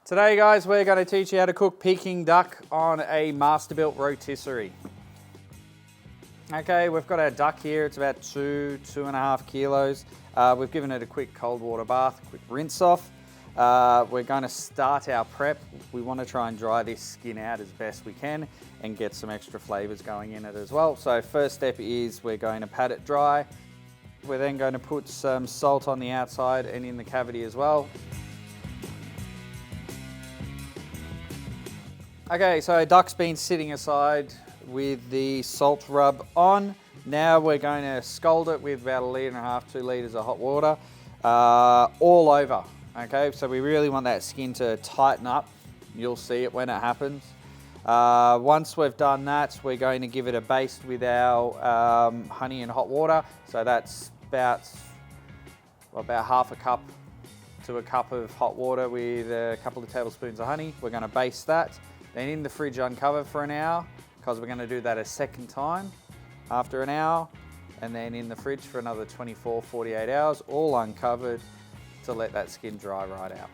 Today guys, we're going to teach you how to cook Peking duck on a Masterbuilt rotisserie. Okay, we've got our duck here. It's about 2.5 kilos. We've given it a quick cold water bath, quick rinse off. We're going to start our prep. We want to try and dry this skin out as best we can and get some extra flavors going in it as well. So first step is we're going to pat it dry. We're then going to put some salt on the outside and in the cavity as well. Okay, so duck's been sitting aside with the salt rub on. Now we're going to scald it with about 1.5 litres, 2 litres of hot water all over. Okay, so we really want that skin to tighten up. You'll see it when it happens. Once we've done that, we're going to give it a baste with our honey and hot water. So that's about half a cup to a cup of hot water with a couple of tablespoons of honey. We're going to baste that. Then in the fridge uncovered for an hour, because we're going to do that a second time after an hour, and then in the fridge for another 24, 48 hours, all uncovered to let that skin dry right out.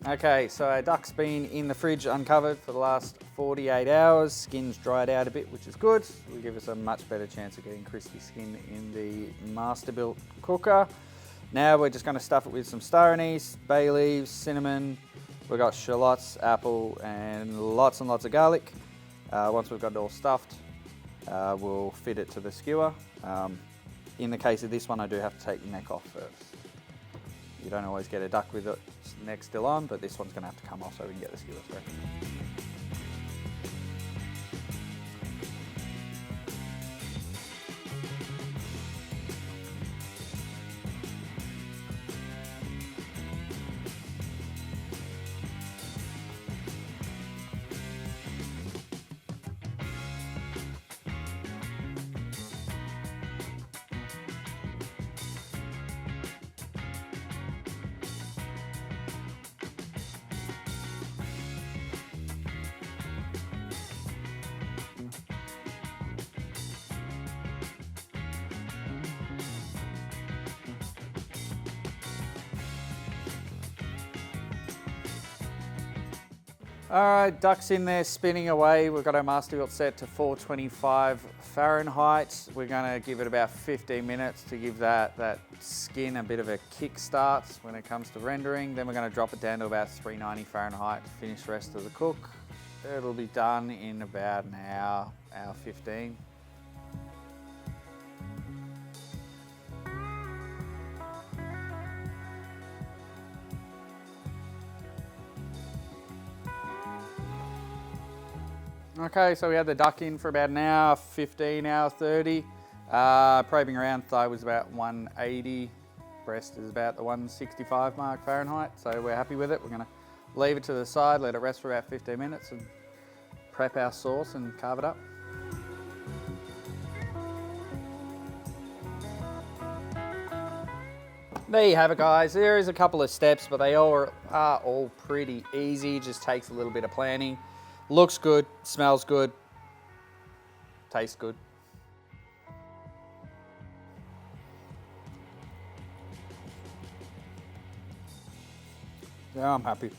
Okay, so our duck's been in the fridge uncovered for the last 48 hours. Skin's dried out a bit, which is good. Will give us a much better chance of getting crispy skin in the Masterbuilt cooker. Now we're just going to stuff it with some star anise, bay leaves, cinnamon. We've got shallots, apple, and lots of garlic. Once we've got it all stuffed, we'll fit it to the skewer. In the case of this one, I do have to take the neck off first. You don't always get a duck with its neck still on, but this one's going to have to come off so we can get the skewer through. All right, duck's in there spinning away. We've got our Masterbuilt set to 425 Fahrenheit. We're gonna give it about 15 minutes to give that skin a bit of a kickstart when it comes to rendering. Then we're gonna drop it down to about 390 Fahrenheit to finish the rest of the cook. It'll be done in about an hour, hour 15. Okay, so we had the duck in for about an hour 15, hour 30. Probing around, thigh was about 180. Breast is about the 165 mark Fahrenheit, so we're happy with it. We're gonna leave it to the side, let it rest for about 15 minutes and prep our sauce and carve it up. There you have it guys. There is a couple of steps, but they are all pretty easy. Just takes a little bit of planning. Looks good, smells good, tastes good. Yeah, I'm happy.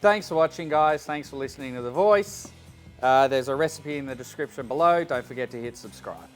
Thanks for watching guys, thanks for listening to The Voice. There's a recipe in the description below. Don't forget to hit subscribe.